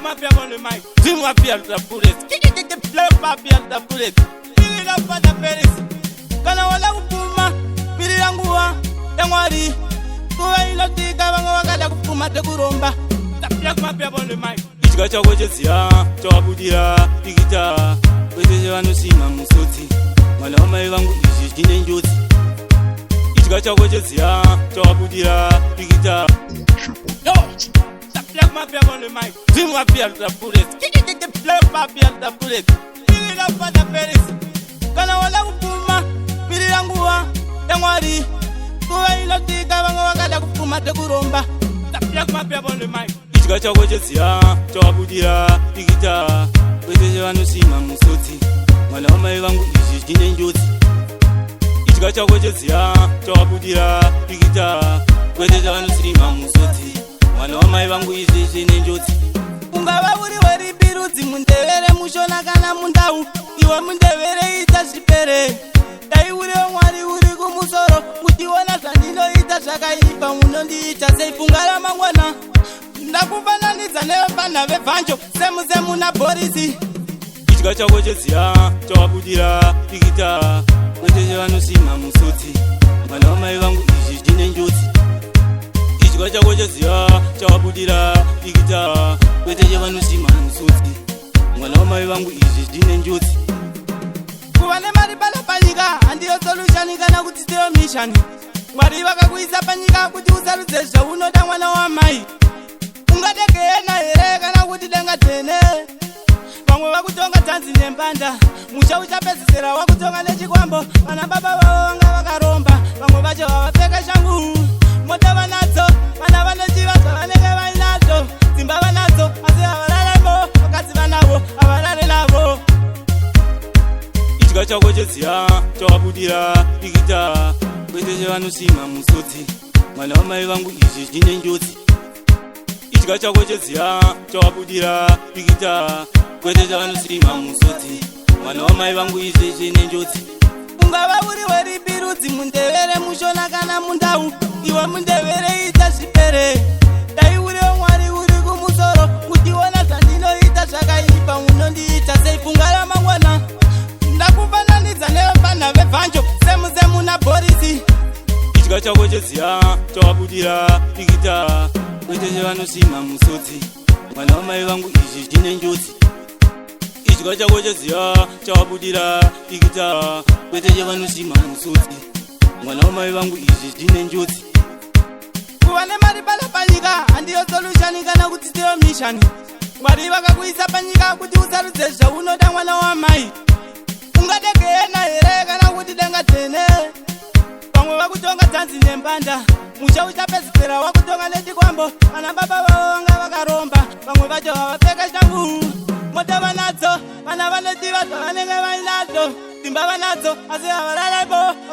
ma bien on le mic. Dis-moi bien la poulette. Pleure pas bien la poulette. Il n'a pas d'affaires. Kana wala kupuma. Bili yanguwa. Yangwari. Kuwa ilotika wango wakala kupuma te kuromba. Tapia ma bien on le mic. Ichika chako chesia. Chawabudira. Pikita. Weteje wanusima musoti. Malama wangu ishi jine njoti. Ichika chako chesia. Chawabudira. Pikita. Yo! Tapia ma bien on le mic. Dis-moi bien la poulette. Pleure pas bien la poulette. Il n'a pas d'affaires. Kana wala kupuma. Bili yanguwa. Yangwari. Kuwa ilotika wango wakala kupuma te kuromba. Tapia ma bien on le mic. Ichika chako chesia. Chawabudira. Pikita. Weteje wanusima musoti. Malama wangu ishi jine njoti. Ichika chako chesia. Chawabudira. Pikita. Weteje wanusima musoti. Malama wangu ishi jine njoti. Ungava uri weri birudzi mundevere mushona kana mundau. Iwe mundevere ita zvipere. Dai uri Mwari uri kumusoro. Mutiona zvandinoita zvakaipa munondiita sei fungara mangwana. Ndakufananidza nevafana vebvanjo Semu na Borisi. Ichika chako chesia. Chawabudira. Pikita. Weteje wanusima musoti. Malama wangu ishi jine njoti. Ichika chako chesia. Chawabudira. Pikita. Weteje wanusima musoti. Malama wangu ishi jine njoti. Kuva nemari pala panyika handiyo solution kana kuti ndiyo mission. Mwari vakakuisa panyika kuti usarudze zvaunoda mwana wamai. Ungategena here kana kuti denga tene. Vamwe vakutonga tanzi nembanda. Musha uchapedzisira wakutonga nechikwambo. Vana baba vavo vanga vakaromba. Vamwe vacho vavapfeka shangu. Mota vanadzo. Vana vanochiva zvavanenge vainadzo. Dzimba vanadzo asi havararamo. Vakadzi vanavo havarare navo. Ichika chako chesia. Chawabudira. Pikita. Weteje wanusima musoti. Malama wangu ishi jine njoti. Ichika chako chesia. Chawabudira. Pikita. Weteje wanusima musoti. Malama wangu ishi jine njoti. Ungava uri weri birudzi mundevere mushona kana mundau. Iwe mundevere ita zvipere. Dai uri Mwari uri kumusoro. Mutiona zvandinoita zvakaipa munondiita sei fungara mangwana. Ndakufananidza nevafana vebvanjo Semu na Borisi. Ichika chako chesia. Chawabudira. Pikita. Weteje wanusima musoti. Malama wangu ishi jine njoti. Ichika chako chesia. Chawabudira. Pikita. Weteje wanusima musoti. Malama wangu ishi jine njoti. Kuva nemari pala panyika handiyo solution kana kuti ndiyo mission. Mwari vakakuisa panyika kuti usarudze zvaunoda mwana wamai. Ungategena here kana kuti denga tene. Vamwe vakutonga tanzi nembanda. Musha uchapedzisira wakutonga nechikwambo. Vana baba vavo vanga vakaromba. Vamwe vacho havapfeka shangu. Mota vanadzo. Vana vanochiva zvavanenge vainadzo. Dzimba vanadzo asi havararamo.